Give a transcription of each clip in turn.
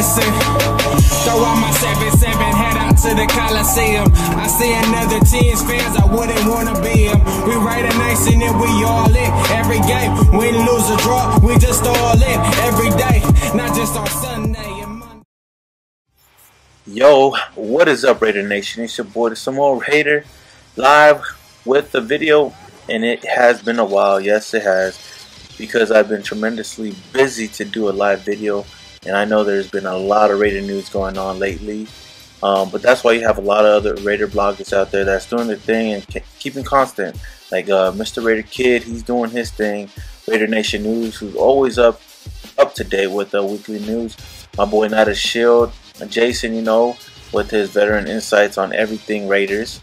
listen. Throw out my 7-7, head out to the Coliseum. I see another team's fans, I wouldn't wanna be them. We ride a nation and we all in. Every game, win, lose or draw, we just all in. Every day, not just on Sunday and Monday. Yo, what is up, Raider Nation? It's your boy, the samoanxraider, live with the video, and it has been a while. Yes, it has, because I've been tremendously busy to do a live video, and I know there's been a lot of Raider news going on lately. But that's why you have a lot of other Raider bloggers out there that's doing their thing and keeping constant. Like Mr. Raider Kid, he's doing his thing. Raider Nation News, who's always up to date with weekly news. My boy Not a Shield, Jason, you know, with his veteran insights on everything Raiders.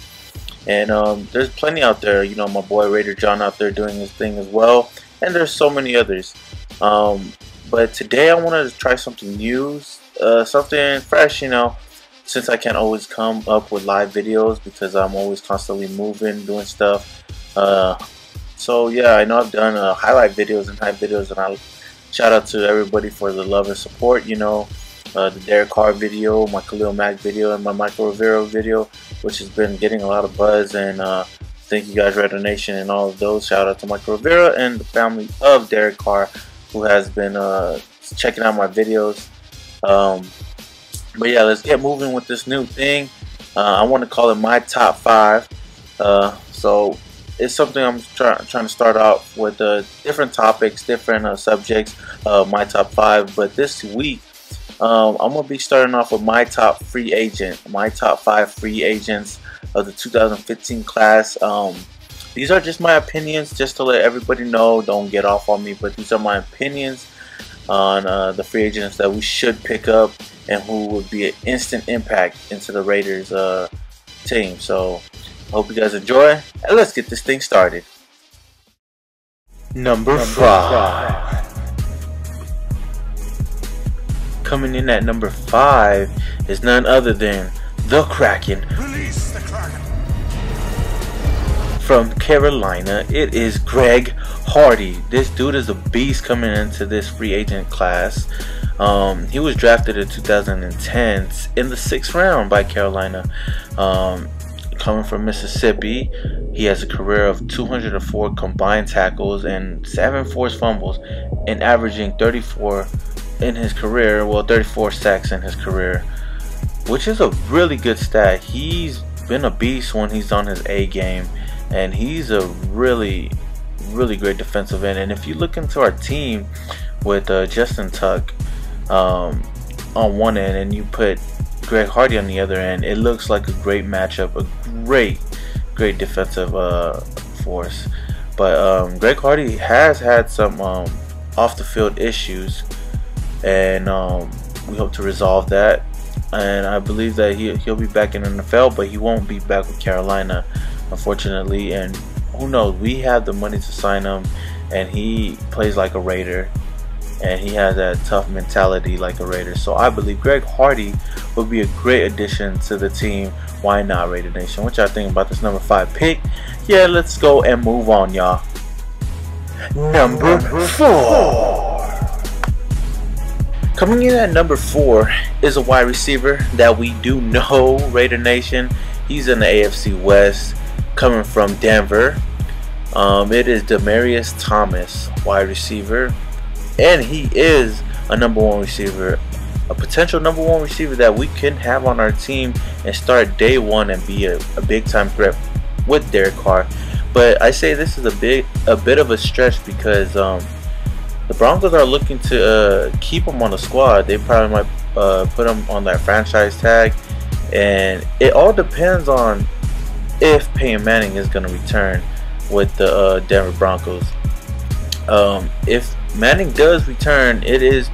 And there's plenty out there, you know, my boy Raider John out there doing his thing as well. And there's so many others. But today I wanted to try something new, something fresh, you know, since I can't always come up with live videos because I'm always constantly moving, doing stuff. So yeah, I know I've done highlight videos and hype videos, and I shout out to everybody for the love and support, you know. The Derek Carr video, my Khalil Mack video, and my Michael Rivera video, which has been getting a lot of buzz. And thank you guys, Raider Nation, and all of those. Shout out to Michael Rivera and the family of Derek Carr, who has been checking out my videos. But yeah, let's get moving with this new thing. I want to call it my top 5. So it's something I'm trying to start off with different topics, different subjects of my top 5. But this week, I'm going to be starting off with my top free agent, my top 5 free agents of the 2015 class. These are just my opinions, just to let everybody know. Don't get off on me, but these are my opinions on the free agents that we should pick up and who would be an instant impact into the Raiders team. So I hope you guys enjoy, and let's get this thing started. Number 5. Coming in at number 5 is none other than the Kraken. Release the Kraken. From Carolina, it is Greg Hardy. This dude is a beast coming into this free agent class. He was drafted in 2010 in the 6th round by Carolina. Coming from Mississippi, he has a career of 204 combined tackles and 7 forced fumbles, and averaging 34 in his career, well, 34 sacks in his career, which is a really good stat. He's been a beast when he's on his A game, and he's a really great defensive end. And if you look into our team with Justin Tuck on one end and you put Greg Hardy on the other end, it looks like a great matchup, a great defensive force. But Greg Hardy has had some off the field issues, and we hope to resolve that. And I believe that he'll be back in the NFL, but he won't be back with Carolina, unfortunately. And who knows, we have the money to sign him, and he plays like a Raider, and he has that tough mentality like a Raider. So I believe Greg Hardy would be a great addition to the team. Why not, Raider Nation? What y'all think about this number 5 pick? Yeah, let's go and move on, y'all. Number 4. Coming in at number 4 is a wide receiver that we do know, Raider Nation. He's in the AFC West, coming from Denver. It is Demaryius Thomas, wide receiver, and he is a number 1 receiver, a potential number 1 receiver that we can have on our team and start day 1 and be a big time threat with Derek Carr. But I say this is a bit of a stretch because the Broncos are looking to keep him on the squad. They probably might put him on that franchise tag, and it all depends on if Peyton Manning is going to return with the Denver Broncos. If Manning does return, it's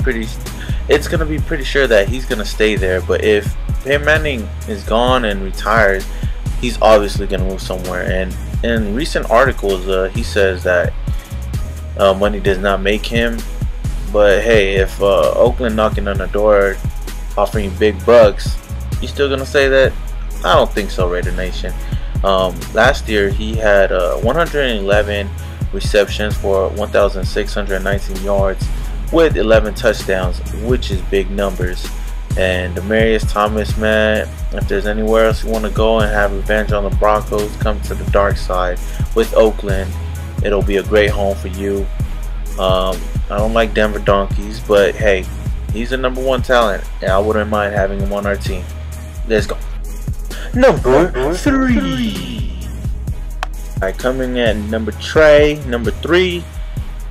going to be pretty sure that he's going to stay there. But if Peyton Manning is gone and retires, he's obviously going to move somewhere. And in recent articles, he says that money does not make him. But hey, if Oakland knocking on the door offering you big bucks, you still gonna say that? I don't think so, Raider Nation. Last year he had 111 receptions for 1,619 yards with 11 touchdowns, which is big numbers. And Demaryius Thomas, man, if there's anywhere else you want to go and have revenge on the Broncos, come to the dark side with Oakland. It'll be a great home for you. I don't like Denver Donkeys, but hey, he's a #1 talent, and I wouldn't mind having him on our team. Let's go. Number 3. Alright, coming at number 3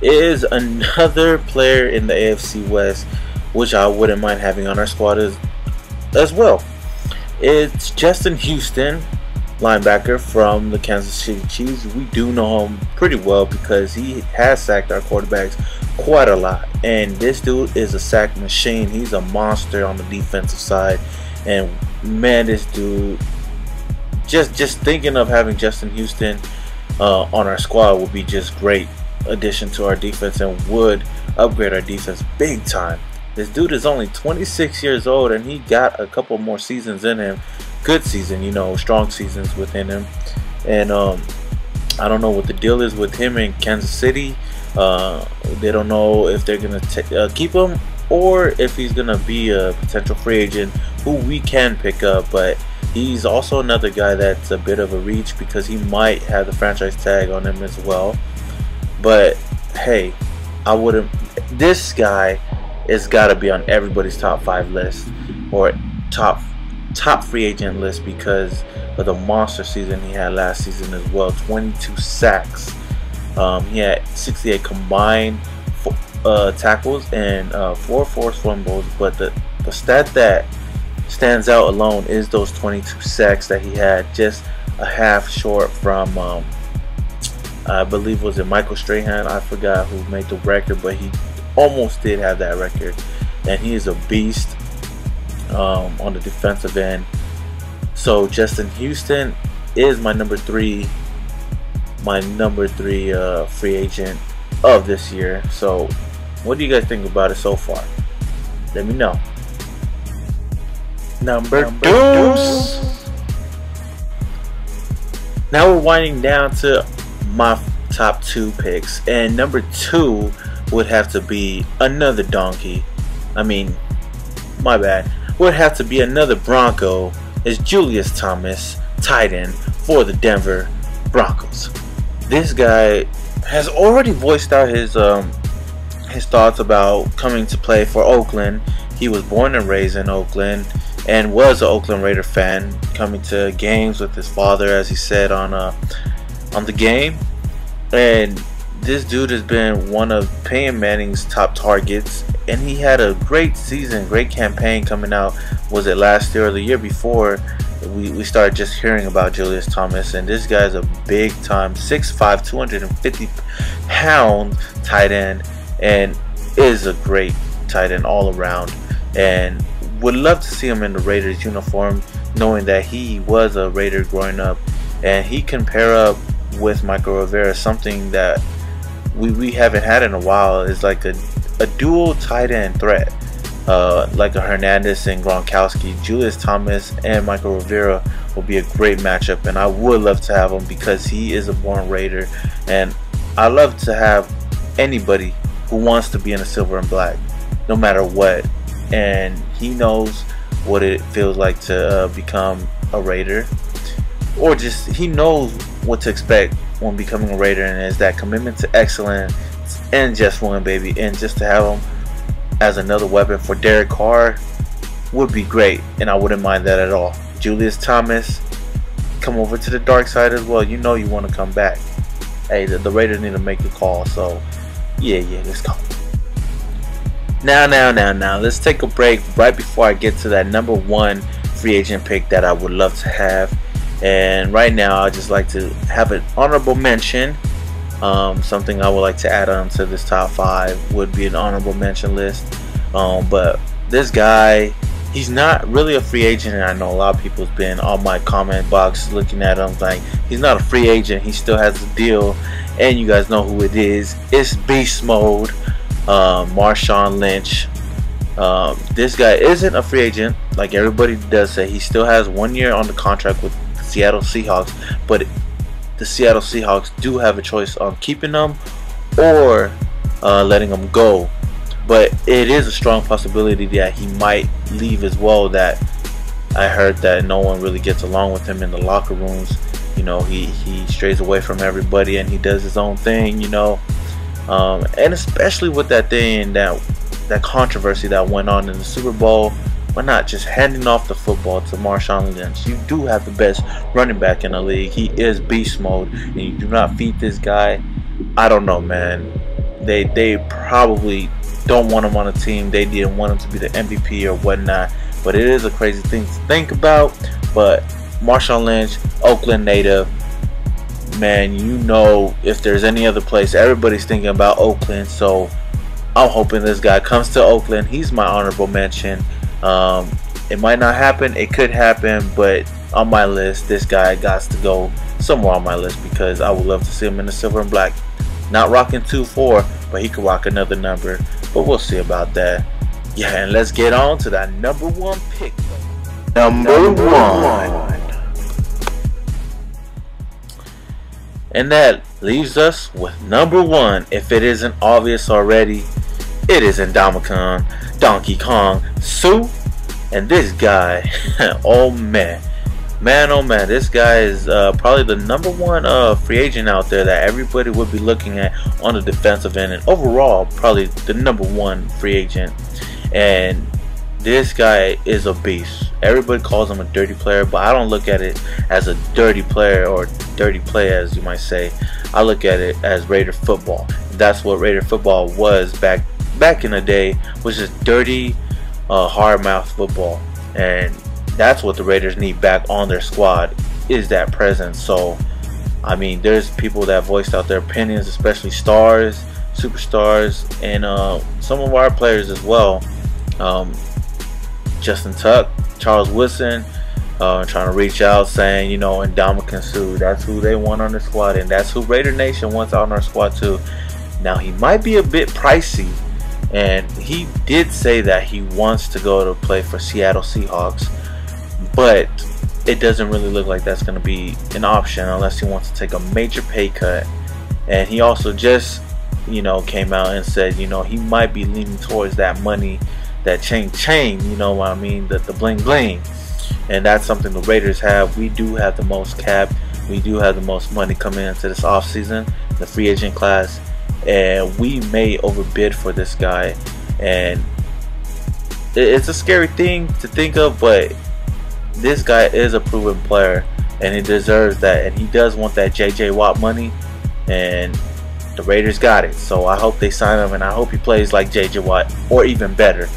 is another player in the AFC West, which I wouldn't mind having on our squad as well. It's Justin Houston, linebacker from the Kansas City Chiefs. We do know him pretty well because he has sacked our quarterbacks quite a lot, and this dude is a sack machine. He's a monster on the defensive side, and man, this dude, just thinking of having Justin Houston on our squad would be just great addition to our defense and would upgrade our defense big time. This dude is only 26 years old, and he got a couple more seasons in him. Good season, you know, strong seasons within him. And I don't know what the deal is with him in Kansas City. They don't know if they're going to keep him or if he's going to be a potential free agent who we can pick up. But he's also another guy that's a bit of a reach because he might have the franchise tag on him as well. But hey, I wouldn't. This guy has got to be on everybody's top 5 list or top free agent list because of the monster season he had last season as well. 22 sacks. He had 68 combined tackles and 4 forced fumbles. But the stat that stands out alone is those 22 sacks that he had, just a half short from I believe was it Michael Strahan. I forgot who made the record, but he almost did have that record, and he is a beast on the defensive end. So Justin Houston is my number 3 free agent of this year. So what do you guys think about it so far? Let me know. Number 2. Now we're winding down to my top 2 picks, and number 2 would have to be another donkey. I mean, my bad. Would have to be another Bronco. Is Julius Thomas, tight end for the Denver Broncos. This guy has already voiced out his thoughts about coming to play for Oakland. He was born and raised in Oakland and was an Oakland Raider fan, coming to games with his father, as he said on the game. And this dude has been one of Peyton Manning's top targets, and he had a great season, great campaign coming out. Was it last year or the year before? We started just hearing about Julius Thomas, and this guy's a big time 6'5", 250 pound tight end, and is a great tight end all around. And would love to see him in the Raiders uniform, knowing that he was a Raider growing up, and he can pair up with Michael Rivera, something that we haven't had in a while. Is like a dual tight end threat, like a Hernandez and Gronkowski. Julius Thomas and Michael Rivera will be a great matchup, and I would love to have him because he is a born Raider, and I love to have anybody who wants to be in a silver and black, no matter what, and he knows what it feels like to become a Raider, or just he knows what to expect when becoming a Raider, and is that commitment to excellence and just win, baby. And just to have him as another weapon for Derek Carr would be great, and I wouldn't mind that at all. Julius Thomas, come over to the dark side as well. You know you want to come back. Hey, the Raiders need to make the call. So yeah, let's go. Now, let's take a break right before I get to that number 1 free agent pick that I would love to have. And right now, I'd just like to have an honorable mention. Something I would like to add on to this top 5 would be an honorable mention list. But this guy, he's not really a free agent, and I know a lot of people's been on my comment box looking at him like he's not a free agent. He still has a deal, and you guys know who it is. It's Beast Mode, Marshawn Lynch. This guy isn't a free agent like everybody does say. He still has 1 year on the contract with the Seattle Seahawks, but the Seattle Seahawks do have a choice on keeping him or letting him go. but it is a strong possibility that he might leave as well. That I heard that no one really gets along with him in the locker rooms. You know, he strays away from everybody and he does his own thing, you know. And especially with that thing, that controversy that went on in the Super Bowl, why not just handing off the football to Marshawn Lynch? You do have the best running back in the league. He is beast mode, and you do not feed this guy. I don't know, man. They probably don't want him on a team. They didn't want him to be the MVP or whatnot. But it is a crazy thing to think about. But Marshawn Lynch, Oakland native, man, you know, if there's any other place, everybody's thinking about Oakland. So I'm hoping this guy comes to Oakland. He's my honorable mention. It might not happen, it could happen, but on my list, this guy got to go somewhere on my list because I would love to see him in the silver and black. Not rocking 2-4, but he could rock another number, but we'll see about that. Yeah, and let's get on to that number one pick. Number one. And that leaves us with number one. If it isn't obvious already, it is Indomicon, Donkey Kong Suh. And this guy, oh man, this guy is probably the number one free agent out there that everybody would be looking at on the defensive end, and overall probably the number one free agent. And this guy is a beast. Everybody calls him a dirty player, but I don't look at it as a dirty player or dirty play, as you might say. I look at it as Raider football. That's what Raider football was back in the day, was just dirty, hard-mouth football. And that's what the Raiders need back on their squad, is that presence. So, I mean, there's people that voiced out their opinions, especially stars, superstars, and some of our players as well. Justin Tuck, Charles Woodson, trying to reach out, saying, you know, Indomicon Suh, that's who they want on their squad, and that's who Raider Nation wants on our squad too. Now, he might be a bit pricey, and he did say that he wants to go to play for Seattle Seahawks, but it doesn't really look like that's going to be an option unless he wants to take a major pay cut. And he also just, you know, came out and said, you know, he might be leaning towards that money, that chain, you know what I mean, the bling bling. And that's something the Raiders have. We do have the most cap. We do have the most money coming into this offseason, the free agent class, and we may overbid for this guy. And it's a scary thing to think of, but this guy is a proven player, and he deserves that, and he does want that JJ Watt money, and the Raiders got it. So I hope they sign him, and I hope he plays like JJ Watt or even better.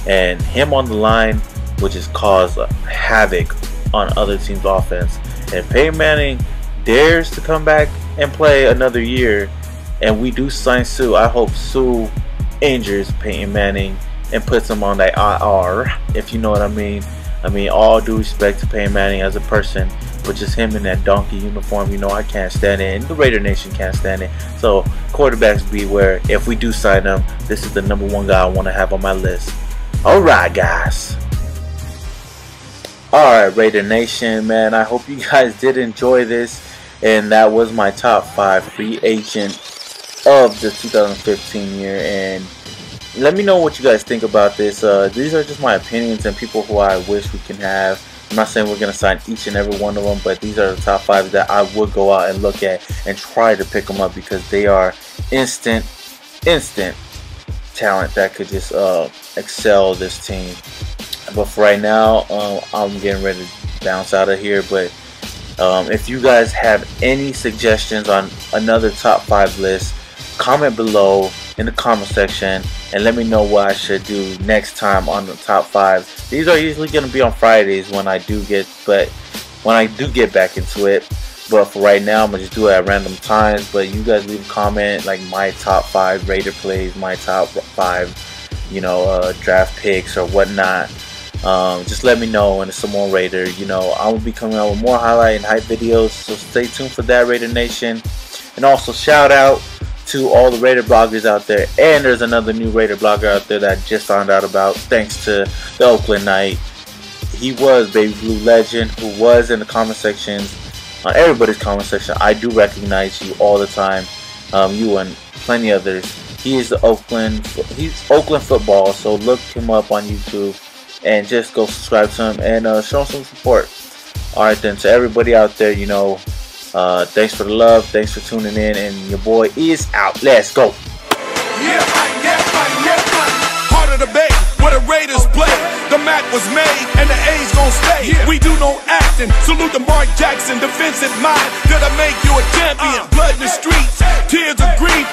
And him on the line will just cause havoc on other teams' offense. And Peyton Manning dares to come back and play another year, and we do sign Suh, I hope Suh injures Peyton Manning and puts him on that IR, if you know what I mean. I mean, all due respect to Peyton Manning as a person, but just him in that donkey uniform, you know, I can't stand it, and the Raider Nation can't stand it. So quarterbacks beware. If we do sign him, this is the number one guy I want to have on my list. Alright, guys. Alright, Raider Nation, man, I hope you guys did enjoy this. And that was my top 5 free agent of the 2015 year. And let me know what you guys think about this. These are just my opinions and people who I wish we can have. I'm not saying we're going to sign each and every one of them, but these are the top 5 that I would go out and look at and try to pick them up, because they are instant talent that could just excel this team. But for right now, I'm getting ready to bounce out of here. But if you guys have any suggestions on another top 5 list, comment below in the comment section and let me know what I should do next time on the top 5. These are usually going to be on Fridays when I do get back into it. But for right now, I'm going to just do it at random times. But you guys leave a comment, like my top 5 Raider plays, my top 5, you know, draft picks or whatnot. Just let me know, and it's some more Raider. You know, I will be coming out with more highlight and hype videos, so stay tuned for that, Raider Nation. And also shout out to all the Raider bloggers out there. And there's another new Raider blogger out there that I just found out about, thanks to the Oakland Knight. He was Baby Blue Legend, who was in the comment sections, on everybody's comment section. I do recognize you all the time, you and plenty others. He's Oakland football, so look him up on YouTube and just go subscribe to him and show him some support. Alright then, to everybody out there, you know, thanks for the love, thanks for tuning in, and your boy is out. Let's go. Heart of the Bay, where the Raiders play. The Mac was made, and the A's gon' stay. We do no acting. Salute to Mark Jackson, defensive mind that'll make you a champion. Blood in the streets, tears of grief.